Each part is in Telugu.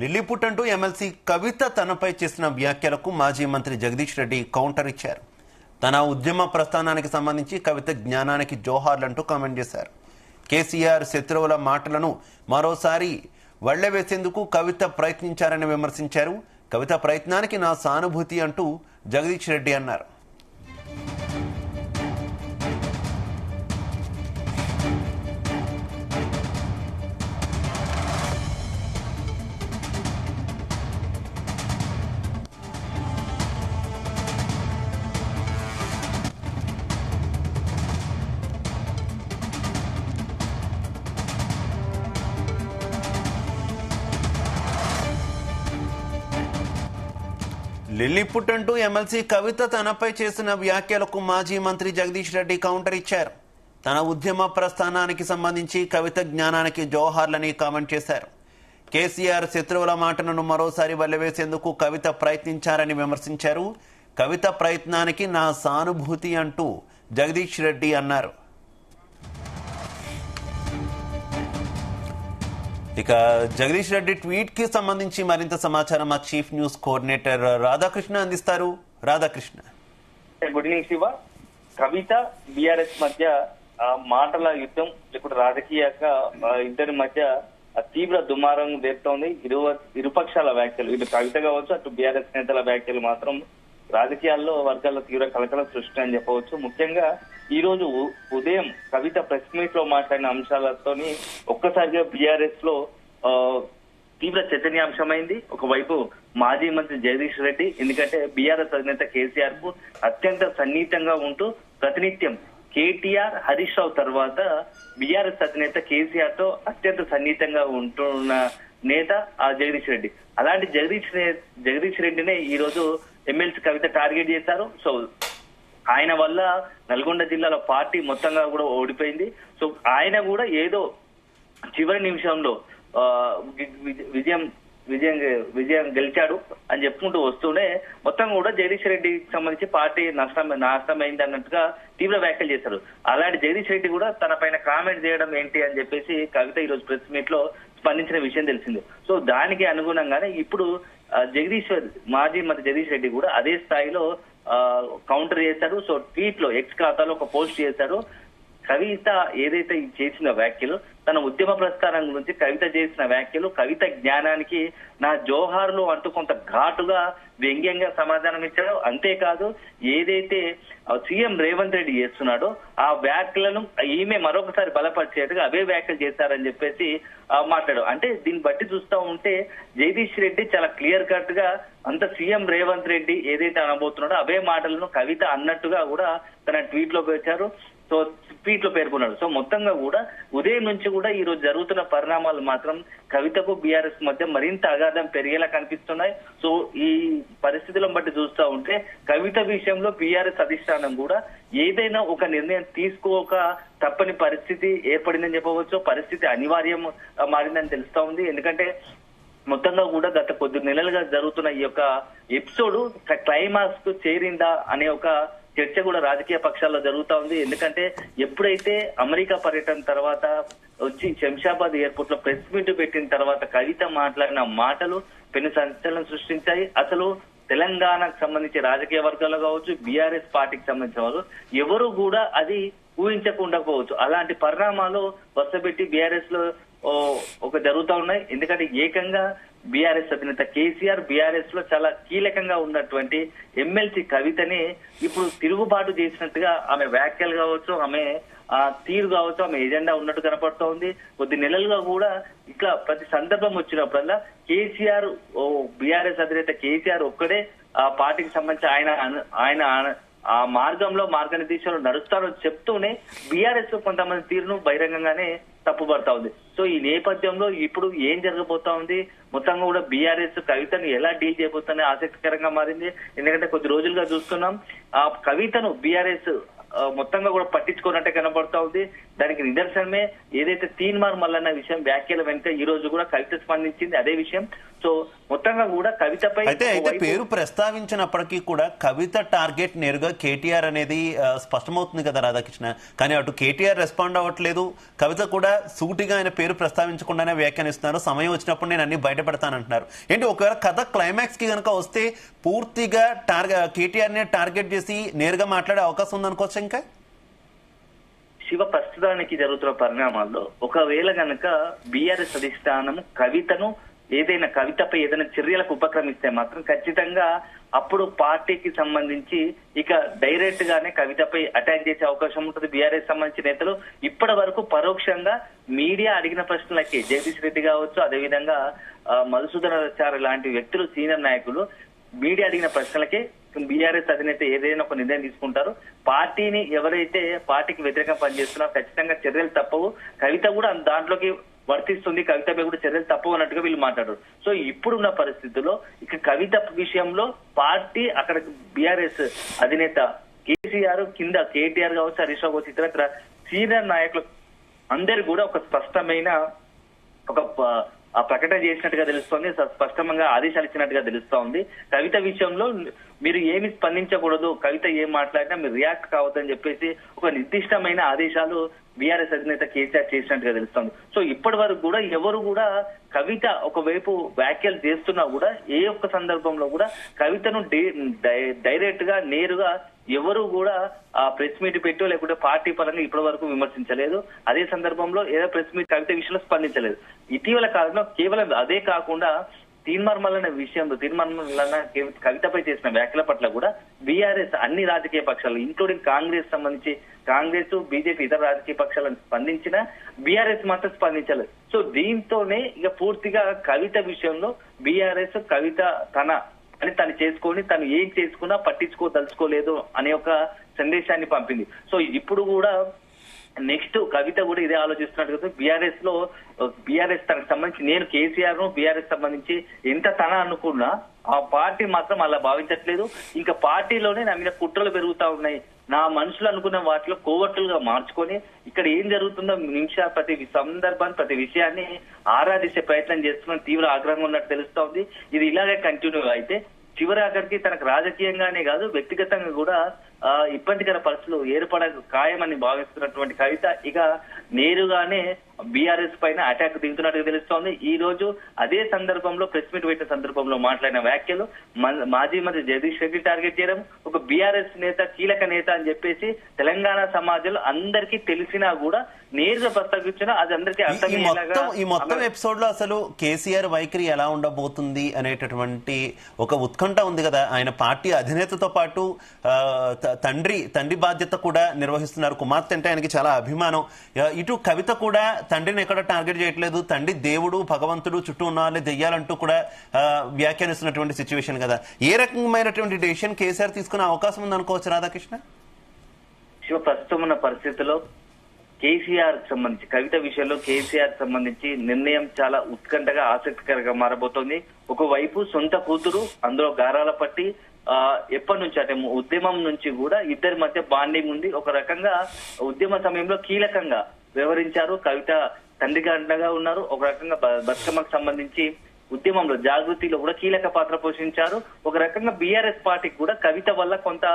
లిల్లీపుట్ అంటూ ఎమ్మెల్సీ కవిత తనపై చేసిన వ్యాఖ్యలకు మాజీ మంత్రి జగదీష్ రెడ్డి కౌంటర్ ఇచ్చారు. తన ఉద్యమ ప్రస్థానానికి సంబంధించి కవిత జ్ఞానానికి జోహార్లంటూ కామెంట్ చేశారు. కేసీఆర్ శత్రువుల మాటలను మరోసారి వళ్లవేసేందుకు కవిత ప్రయత్నించారని విమర్శించారు. కవిత ప్రయత్నానికి నా సానుభూతి అంటూ జగదీష్ రెడ్డి అన్నారు. లిల్లీపుట్ అంటూ ఎమ్మెల్సీ కవిత తనపై చేసిన వ్యాఖ్యలకు మాజీ మంత్రి జగదీష్ రెడ్డి కౌంటర్ ఇచ్చారు. తన ఉద్యమ ప్రస్థానానికి సంబంధించి కవిత జ్ఞానానికి జోహార్లని కామెంట్ చేశారు. కేసీఆర్ శత్రువుల మాటలను మరోసారి వల్లవేసేందుకు కవిత ప్రయత్నించారని విమర్శించారు. కవిత ప్రయత్నానికి నా సానుభూతి అంటూ జగదీష్ రెడ్డి అన్నారు. ఇక జగదీష్ రెడ్డి ట్వీట్ కి సంబంధించి మరింత సమాచారం మా చీఫ్ న్యూస్ కోఆర్డినేటర్ రాధాకృష్ణ అందిస్తారు. Radhakrishna. Good evening Shiva. Kavitha BRS మధ్య మాటల యుద్ధం లేకపోతే రాజకీయంగా ఇద్దరి మధ్య తీవ్ర దుమారం రేపుతోంది. ఇరుపక్షాల వ్యాఖ్యలు, ఇటు కవిత కావచ్చు అటు బీఆర్ఎస్ నేతల వ్యాఖ్యలు మాత్రం రాజకీయాల్లో వర్గాల్లో తీవ్ర కలకలం సృష్టి అని చెప్పవచ్చు. ముఖ్యంగా ఈ రోజు ఉదయం కవిత ప్రెస్ మీట్ లో మాట్లాడిన అంశాలతోని ఒక్కసారిగా బీఆర్ఎస్ లో తీవ్ర చర్చనీయాంశమైంది. ఒకవైపు మాజీ మంత్రి జగదీష్ రెడ్డి, ఎందుకంటే బీఆర్ఎస్ అధినేత కేసీఆర్ కు అత్యంత సన్నిహితంగా ఉంటూ ప్రతినిత్యం కేటీఆర్, హరీష్ రావు తర్వాత బీఆర్ఎస్ అధినేత కేసీఆర్ తో అత్యంత సన్నిహితంగా ఉంటున్న నేత ఆ జగదీష్ రెడ్డి. అలాంటి జగదీష్ రెడ్డినే ఈ రోజు ఎమ్మెల్సీ కవిత టార్గెట్ చేశారు. సో ఆయన వల్ల నల్గొండ జిల్లాలో పార్టీ మొత్తంగా కూడా ఓడిపోయింది. సో ఆయన కూడా ఏదో చివరి నిమిషంలో విజయం గెలిచాడు అని చెప్పుకుంటూ వస్తూనే మొత్తం కూడా జగదీష్ రెడ్డికి సంబంధించి పార్టీ నష్టమైంది అన్నట్టుగా తీవ్ర వ్యాఖ్యలు చేశారు. అలాంటి జగదీష్ రెడ్డి కూడా తన పైన కామెంట్ చేయడం ఏంటి అని చెప్పేసి కవిత ఈ రోజు ప్రెస్ మీట్ లో స్పందించిన విషయం తెలిసింది. సో దానికి అనుగుణంగానే ఇప్పుడు మాజీ మంత్రి జగదీష్ రెడ్డి కూడా అదే స్థాయిలో కౌంటర్ చేశారు. సో ట్వీట్ లో ఎక్స్ ఖాతాలో ఒక పోస్ట్ చేశారు. కవిత ఏదైతే చేసిన వ్యాఖ్యలు, తన ఉద్యమ ప్రస్థానం గురించి కవిత చేసిన వ్యాఖ్యలు, కవిత జ్ఞానానికి నా జోహార్లు అంటూ కొంత ఘాటుగా వ్యంగ్యంగా సమాధానం ఇచ్చాడు. అంతేకాదు ఏదైతే సీఎం రేవంత్ రెడ్డి చేస్తున్నాడో ఆ వ్యాఖ్యలను ఈమె మరొకసారి బలపరిచేట్టుగా అవే వ్యాఖ్యలు చేశారని చెప్పేసి మాట్లాడు. అంటే దీన్ని బట్టి చూస్తూ ఉంటే జగదీష్ రెడ్డి చాలా క్లియర్ కట్ గా అంత సీఎం రేవంత్ రెడ్డి ఏదైతే అనబోతున్నాడో అవే మాటలను కవిత అన్నట్టుగా కూడా తన ట్వీట్ లో పెట్టారు. సో ట్వీట్ లో పేర్కొన్నాడు. సో మొత్తంగా కూడా ఉదయం నుంచి కూడా ఈ రోజు జరుగుతున్న పరిణామాలు మాత్రం కవితకు బీఆర్ఎస్ మధ్య మరింత అగాధం పెరిగేలా కనిపిస్తున్నాయి. సో ఈ పరిస్థితులను బట్టి చూస్తూ ఉంటే కవిత విషయంలో బీఆర్ఎస్ అధిష్టానం కూడా ఏదైనా ఒక నిర్ణయం తీసుకోక తప్పని పరిస్థితి ఏర్పడిందని చెప్పవచ్చు. పరిస్థితి అనివార్యం మారిందని తెలుస్తా ఉంది. ఎందుకంటే మొత్తంగా కూడా గత కొద్ది నెలలుగా జరుగుతున్న ఈ యొక్క ఎపిసోడ్ క్లైమాక్స్ కు చేరిందా అనే ఒక చర్చ కూడా రాజకీయ పక్షాల్లో జరుగుతా ఉంది. ఎందుకంటే ఎప్పుడైతే అమెరికా పర్యటన తర్వాత వచ్చి శంషాబాద్ ఎయిర్పోర్ట్ లో ప్రెస్ మీట్ పెట్టిన తర్వాత కవిత మాట్లాడిన మాటలు పెను సంచలనం సృష్టించాయి. అసలు తెలంగాణకు సంబంధించి రాజకీయ వర్గాలు కావచ్చు, బీఆర్ఎస్ పార్టీకి సంబంధించిన వాళ్ళు ఎవరు కూడా అది ఊహించకుండా పోవచ్చు. అలాంటి పరిణామాలు వరుసపెట్టి బీఆర్ఎస్ లో ఒక జరుగుతూ ఉన్నాయి. ఎందుకంటే ఏకంగా బీఆర్ఎస్ అధినేత కేసీఆర్ బీఆర్ఎస్ లో చాలా కీలకంగా ఉన్నటువంటి ఎమ్మెల్సీ కవితని ఇప్పుడు తిరుగుబాటు చేసినట్టుగా ఆమె వ్యాఖ్యలు కావచ్చు, ఆమె తీరు కావచ్చు, ఆమె ఎజెండా ఉన్నట్టు కనపడుతూ ఉంది. కొద్ది నెలలుగా కూడా ఇట్లా ప్రతి సందర్భం వచ్చినప్పుడల్లా కేసీఆర్ బీఆర్ఎస్ అధినేత కేసీఆర్ ఒక్కడే ఆ పార్టీకి సంబంధించి ఆయన ఆ మార్గనిర్దేశంలో నడుస్తారని చెప్తూనే బీఆర్ఎస్ కొంతమంది తీరును బహిరంగంగానే తప్పుపడతా ఉంది. సో ఈ నేపథ్యంలో ఇప్పుడు ఏం జరగబోతా ఉంది, మొత్తంగా కూడా బీఆర్ఎస్ కవితను ఎలా డీల్ చేయబోతుందని ఆసక్తికరంగా మారింది. ఎందుకంటే కొద్ది రోజులుగా చూస్తున్నాం ఆ కవితను బీఆర్ఎస్ మొత్తంగా కూడా పట్టించుకున్నట్టే కనబడతా ఉంది. దానికి నిదర్శనమే ఏదైతే తీన్మార్ మల్లన్న విషయం వ్యాఖ్యల వెనుక ఈ రోజు కూడా కవిత స్పందించింది అదే విషయం. సో మొత్తంగా కూడా కవితపై అయితే పేరు ప్రస్తావించినప్పటికీ కూడా కవిత టార్గెట్ నేరుగా కేటీఆర్ అనేది స్పష్టమవుతుంది కదా రాధాకృష్ణ. కానీ అటు కేటీఆర్ రెస్పాండ్ అవ్వట్లేదు, కవిత కూడా సూటిగా ఆయన పేరు ప్రస్తావించకుండానే వ్యాఖ్యానిస్తున్నారు. సమయం వచ్చినప్పుడు నేను అన్ని బయటపెడతానంటున్నారు. ఏంటి ఒకవేళ కథ క్లైమాక్స్ కి కనుక వస్తే పూర్తిగా కేటీఆర్ ని టార్గెట్ చేసి నేరుగా మాట్లాడే అవకాశం ఉందనుకోవచ్చు. ఇంకా శివ ప్రస్తుతానికి జరుగుతున్న పరిణామాల్లో ఒకవేళ గనక బీఆర్ఎస్ అధిష్టానం కవితను ఏదైనా కవితపై ఏదైనా చర్యలకు ఉపక్రమిస్తే మాత్రం ఖచ్చితంగా అప్పుడు పార్టీకి సంబంధించి ఇక డైరెక్ట్ గానే కవితపై అటాక్ చేసే అవకాశం ఉంటుంది. బీఆర్ఎస్ సంబంధించిన నేతలు ఇప్పటి వరకు పరోక్షంగా మీడియా అడిగిన ప్రశ్నలకి జగదీష్ రెడ్డి కావచ్చు, అదేవిధంగా మధుసూదనాచారి లాంటి వ్యక్తులు సీనియర్ నాయకులు మీడియా అడిగిన ప్రశ్నలకే బీఆర్ఎస్ అధినేత ఏదైనా ఒక నిర్ణయం తీసుకుంటారు. పార్టీని ఎవరైతే పార్టీకి వ్యతిరేకంగా పనిచేస్తున్నారో ఖచ్చితంగా చర్యలు తప్పవు, కవిత కూడా దాంట్లోకి వర్తిస్తుంది, కవితపై కూడా చర్యలు తప్పవు అన్నట్టుగా వీళ్ళు మాట్లాడారు. సో ఇప్పుడున్న పరిస్థితుల్లో ఇక కవిత విషయంలో పార్టీ అక్కడ బీఆర్ఎస్ అధినేత కేసీఆర్ కింద కేటీఆర్ కావచ్చు, హరీష్ రావు కావచ్చు, ఇతర సీనియర్ నాయకులు అందరు కూడా ఒక స్పష్టమైన ఒక ప్రకటన చేసినట్టుగా తెలుస్తోంది, స్పష్టంగా ఆదేశాలు ఇచ్చినట్టుగా తెలుస్తోంది. కవిత విషయంలో మీరు ఏమి స్పందించకూడదు, కవిత ఏం మాట్లాడినా మీరు రియాక్ట్ కావద్దని చెప్పేసి ఒక నిర్దిష్టమైన ఆదేశాలు బీఆర్ఎస్ అధినేత కేసీఆర్ చేసినట్టుగా తెలుస్తోంది. సో ఇప్పటి వరకు కూడా ఎవరు కూడా కవిత ఒకవైపు వ్యాఖ్యలు చేస్తున్నా కూడా ఏ ఒక్క సందర్భంలో కూడా కవితను డైరెక్ట్ గా నేరుగా ఎవరు కూడా ఆ ప్రెస్ మీట్ పెట్టో లేకుంటే పార్టీ పరంగా ఇప్పటి వరకు విమర్శించలేదు. అదే సందర్భంలో ఏదో ప్రెస్ మీట్ కవిత విషయంలో స్పందించలేదు. ఇటీవల కాలంలో కేవలం అదే కాకుండా తీన్మార్ మల్లన్న విషయంలో తీన్మార్ మల్లన్న కవితపై చేసిన వ్యాఖ్యల పట్ల కూడా బీఆర్ఎస్ అన్ని రాజకీయ పక్షాలు ఇంక్లూడింగ్ కాంగ్రెస్ సంబంధించి కాంగ్రెస్, బీజేపీ ఇతర రాజకీయ పక్షాలను స్పందించిన బీఆర్ఎస్ మాత్రం స్పందించలేదు. సో దీంతోనే ఇక పూర్తిగా కవిత విషయంలో బీఆర్ఎస్ కవిత తను చేసుకొని తను ఏం చేసుకున్నా పట్టించుకోదలుచుకోలేదు అనే ఒక సందేశాన్ని పంపింది. సో ఇప్పుడు కూడా నెక్స్ట్ కవిత కూడా ఇదే ఆలోచిస్తున్నట్టు బీఆర్ఎస్ తనకు సంబంధించి నేను కేసీఆర్ ను బీఆర్ఎస్ సంబంధించి ఎంత అనుకున్నా ఆ పార్టీ మాత్రం అలా భావించట్లేదు. ఇంకా పార్టీలోనే నా మీద కుట్రలు పెరుగుతా ఉన్నాయి, నా మనుషులు అనుకున్న వాటిలో కోవట్లుగా మార్చుకొని ఇక్కడ ఏం జరుగుతుందో ప్రతి సందర్భాన్ని ప్రతి విషయాన్ని ఆరాధించే ప్రయత్నం చేస్తున్న తీవ్ర ఆగ్రహంగా ఉన్నట్టు తెలుస్తా ఉంది. ఇది ఇలాగే కంటిన్యూ అయితే చివరి ఆఖరికి తనకు రాజకీయంగానే కాదు వ్యక్తిగతంగా కూడా ఇబ్బందికర పరిస్థితులు ఏర్పడ ఖాయమని భావిస్తున్నటువంటి కవిత ఇక నేరుగానే బీఆర్ఎస్ పైన అటాక్ దిగుతున్నట్టుగా తెలుస్తోంది. ఈ రోజు అదే సందర్భంలో ప్రెస్ మీట్ పెట్టిన సందర్భంలో మాట్లాడిన వ్యాఖ్యలు మాజీ మంత్రి జగదీష్ రెడ్డి టార్గెట్ చేయడం, ఒక బీఆర్ఎస్ నేత కీలక నేత అని చెప్పేసి తెలంగాణ సమాజంలో అందరికీ తెలిసినా కూడా నేరుగా ప్రస్తావించినా అది అందరికీ అర్థమయ్యేలాగా ఈ మొత్తం ఎపిసోడ్ లో అసలు కేసీఆర్ వైఖరి ఎలా ఉండబోతుంది అనేటటువంటి ఒక ఉత్కంఠ ఉంది కదా. ఆయన పార్టీ అధినేతతో పాటు తండ్రి బాధ్యత కూడా నిర్వహిస్తున్నారు. కుమార్తె అంటే ఆయనకి చాలా అభిమానం. ఇటు కవిత కూడా తండ్రిని ఎక్కడ టార్గెట్ చేయట్లేదు, తండ్రి దేవుడు భగవంతుడు చుట్టూ ఉన్న వాళ్ళే దెయ్యాలంటూ కూడా వ్యాఖ్యానిస్తున్నటువంటి సిచ్యువేషన్ కదా. ఏ రకమైనటువంటి డెసిషన్ కేసీఆర్ తీసుకునే అవకాశం ఉందనుకోవచ్చు రాధాకృష్ణ? ప్రస్తుతం ఉన్న పరిస్థితుల్లో కేసీఆర్ సంబంధించి కవిత విషయంలో కేసీఆర్ సంబంధించి నిర్ణయం చాలా ఉత్కంఠగా ఆసక్తికరంగా మారబోతోంది. ఒకవైపు సొంత కూతురు అందులో గారాల పట్టి ఎప్పటి నుంచి అంటే ఉద్యమం నుంచి కూడా ఇద్దరి మధ్య బాండింగ్ ఉంది. ఒక రకంగా ఉద్యమ సమయంలో కీలకంగా వ్యవహరించారు, కవిత తండ్రికి అండగా ఉన్నారు. ఒక రకంగా బతుకమ్మకు సంబంధించి ఉద్యమంలో జాగృతిలో కూడా కీలక పాత్ర పోషించారు. ఒక రకంగా బీఆర్ఎస్ పార్టీకి కూడా కవిత వల్ల కొంత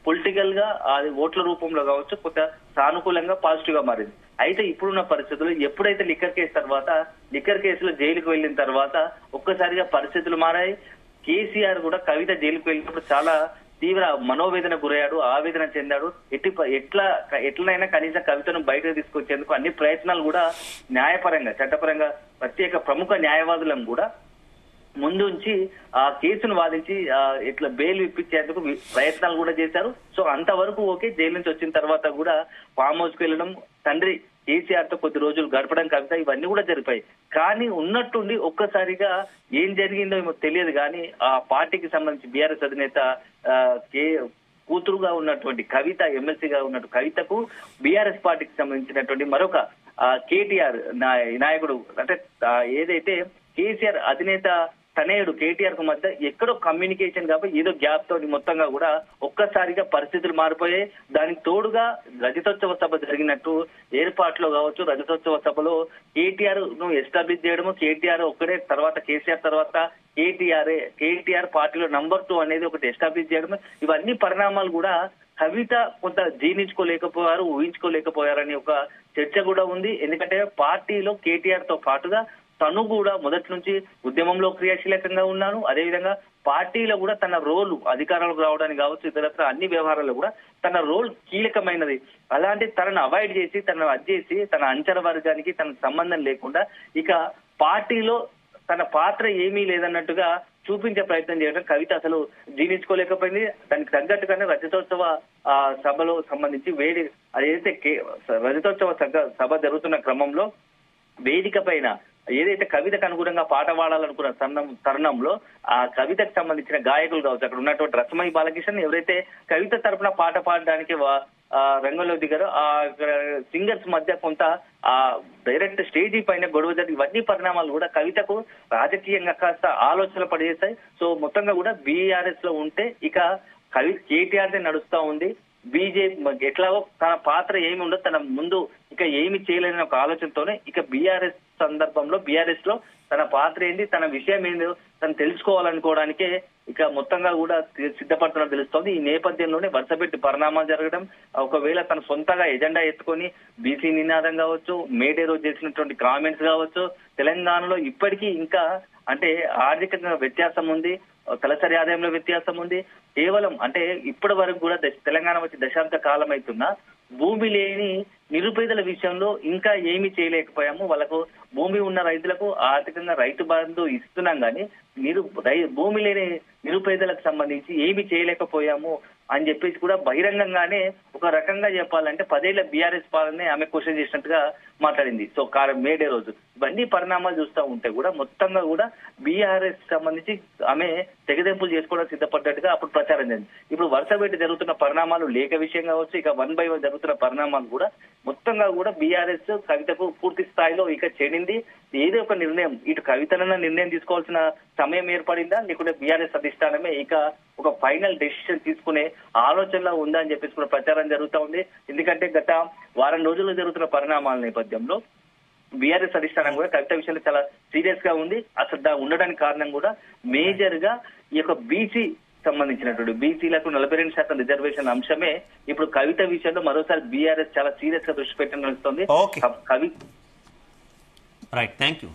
పొలిటికల్ గా అది ఓట్ల రూపంలో కావచ్చు కొంత సానుకూలంగా పాజిటివ్ గా మారింది. అయితే ఇప్పుడున్న పరిస్థితులు ఎప్పుడైతే లిక్కర్ కేసులో జైలుకు వెళ్ళిన తర్వాత ఒక్కసారిగా పరిస్థితులు మారాయి. కేసీఆర్ కూడా కవిత జైలుకు వెళ్ళినప్పుడు చాలా తీవ్ర మనోవేదన గురయ్యాడు, ఆవేదన చెందాడు. ఎట్లనైనా కనీసం కవితను బయటకు తీసుకొచ్చేందుకు అన్ని ప్రయత్నాలు కూడా న్యాయపరంగా చట్టపరంగా ప్రత్యేక ప్రముఖ న్యాయవాదులను కూడా ముందుంచి ఆ కేసును వాదించి ఇట్లా బెయిల్ ఇప్పించేందుకు ప్రయత్నాలు కూడా చేశారు. సో అంతవరకు ఓకే. జైలు నుంచి వచ్చిన తర్వాత కూడా ఫామ్ హౌస్ కు వెళ్ళడం, తండ్రి కేసీఆర్ తో కొద్ది రోజులు గడపడం, కవిత ఇవన్నీ కూడా జరిపాయి. కానీ ఉన్నట్టుండి ఒక్కసారిగా ఏం జరిగిందో ఏమో తెలియదు కానీ ఆ పార్టీకి సంబంధించి బీఆర్ఎస్ అధినేత కూతురుగా ఉన్నటువంటి కవిత, ఎమ్మెల్సీగా ఉన్నటువంటి కవితకు బీఆర్ఎస్ పార్టీకి సంబంధించినటువంటి మరొక కేటీఆర్ నాయకుడు అంటే ఏదైతే కేసీఆర్ అధినేత తనయుడు కేటీఆర్ కు మధ్య ఎక్కడో కమ్యూనికేషన్ కాబట్టి ఏదో గ్యాప్ తోటి మొత్తంగా కూడా ఒక్కసారిగా పరిస్థితులు మారిపోయాయి. దానికి తోడుగా రజతోత్సవ సభ జరిగినట్టు ఏర్పాట్లో కావచ్చు, రజతోత్సవ సభలో కేటీఆర్ ను ఎస్టాబ్లిష్ చేయడము, కేటీఆర్ ఒక్కడే తర్వాత కేసీఆర్ తర్వాత కేటీఆర్ పార్టీలో నంబర్ 2 అనేది ఒకటి ఎస్టాబ్లిష్ చేయడం, ఇవన్నీ పరిణామాలు కూడా కవిత కొంత జీర్ణించుకోలేకపోయారు, ఊహించుకోలేకపోయారని ఒక చర్చ కూడా ఉంది. ఎందుకంటే పార్టీలో కేటీఆర్ తో పాటుగా తను కూడా మొదటి నుంచి ఉద్యమంలో క్రియాశీలకంగా ఉన్నాను. అదేవిధంగా పార్టీలో కూడా తన రోల్ అధికారంలోకి రావడానికి కావచ్చు, ఇతరత్ర అన్ని వ్యవహారాల్లో కూడా తన రోల్ కీలకమైనది. అలాంటి తనను అవాయిడ్ చేసి, తనను అడ్జేసి, తన అంచర వర్గానికి తనకు సంబంధం లేకుండా ఇక పార్టీలో తన పాత్ర ఏమీ లేదన్నట్టుగా చూపించే ప్రయత్నం చేయడం కవిత అసలు జీర్ణించుకోలేకపోయింది. దానికి తగ్గట్టుగానే రజతోత్సవ సభలో సంబంధించి అదైతే రజతోత్సవ సభ జరుగుతున్న క్రమంలో వేదిక పైన ఏదైతే కవితకు అనుగుణంగా పాట పాడాలనుకున్న తరుణంలో ఆ కవితకు సంబంధించిన గాయకులు కావచ్చు, అక్కడ ఉన్నటువంటి రసమయి బాలకిషన్ ఎవరైతే కవిత తరపున పాట పాడడానికి రంగంలో దిగారో ఆ సింగర్స్ మధ్య కొంత ఆ డైరెక్ట్ స్టేజీ పైన గొడవ జరిగి ఇవన్నీ పరిణామాలు కూడా కవితకు రాజకీయంగా కాస్త ఆలోచనలు పడేశాయి. సో మొత్తంగా కూడా బీఆర్ఎస్ లో ఉంటే ఇక కేటీఆర్ నడుస్తా ఉంది. బీజేపీ ఎట్లాగో తన పాత్ర ఏమి ఉండదు, తన ముందు ఇక ఏమి చేయలేని ఒక ఆలోచనతోనే ఇక బీఆర్ఎస్ సందర్భంలో బీఆర్ఎస్ లో తన పాత్ర ఏంది, తన విషయం ఏందో తను తెలుసుకోవాలనుకోవడానికే ఇక మొత్తంగా కూడా సిద్ధపడుతున్నట్టు తెలుస్తోంది. ఈ నేపథ్యంలోనే వరుసపెట్టి పరిణామాలు జరగడం, ఒకవేళ తన సొంతగా ఎజెండా ఎత్తుకొని బీసీ నినాదం కావచ్చు, మేడే రోజు చేసినటువంటి కామెంట్స్ కావచ్చు, తెలంగాణలో ఇప్పటికీ ఇంకా అంటే ఆర్థికంగా వ్యత్యాసం ఉంది, తలసరి ఆదాయంలో వ్యత్యాసం ఉంది. కేవలం అంటే ఇప్పటి వరకు కూడా తెలంగాణ వచ్చి దశాబ్ద కాలం అవుతున్నా భూమి లేని నిరుపేదల విషయంలో ఇంకా ఏమీ చేయలేకపోయాము. వాళ్ళకు భూమి ఉన్న రైతులకు ఆర్థికంగా రైతు బంధు ఇస్తున్నాం కానీ భూమి లేని నిరుపేదలకు సంబంధించి ఏమి చేయలేకపోయాము అని చెప్పేసి కూడా బహిరంగంగానే ఒక రకంగా చెప్పాలంటే 10 ఏళ్ల బీఆర్ఎస్ పాలనే ఆమె క్వశ్చన్ చేసినట్టుగా మాట్లాడింది. సో మేడే రోజు ఇవన్నీ పరిణామాలు చూస్తూ ఉంటే కూడా మొత్తంగా కూడా బీఆర్ఎస్ సంబంధించి ఆమె తెగదెంపులు చేసుకోవడం సిద్ధపడ్డట్టుగా అప్పుడు ప్రచారం జరిగింది. ఇప్పుడు వరుస పెట్టి జరుగుతున్న పరిణామాలు లేఖ విషయం కావచ్చు, ఇక 1 by 1 జరుగుతున్న పరిణామాలు కూడా మొత్తంగా కూడా బీఆర్ఎస్ కవితకు పూర్తి స్థాయిలో ఇక చెడింది. ఏదో ఒక నిర్ణయం ఇటు కవితలన్న నిర్ణయం తీసుకోవాల్సిన సమయం ఏర్పడిందా, లేకుంటే బీఆర్ఎస్ అధిష్టానమే ఇక ఒక ఫైనల్ డెసిషన్ తీసుకునే ఆలోచనలో ఉందా అని చెప్పేసి కూడా ప్రచారం జరుగుతూ ఉంది. ఎందుకంటే గత వారం రోజుల్లో జరుగుతున్న పరిణామాల నేపథ్యంలో బీఆర్ఎస్ అధిష్టానం కూడా కవిత విషయంలో చాలా సీరియస్ గా ఉంది. అసలు ఉండడానికి కారణం కూడా మేజర్ గా ఈ యొక్క బీసీ సంబంధించినటువంటి బీసీలకు 42% రిజర్వేషన్ అంశమే ఇప్పుడు కవిత విషయంలో మరోసారి బీఆర్ఎస్ చాలా సీరియస్ గా దృష్టి పెట్టడం నడుస్తుంది. Right, thank you.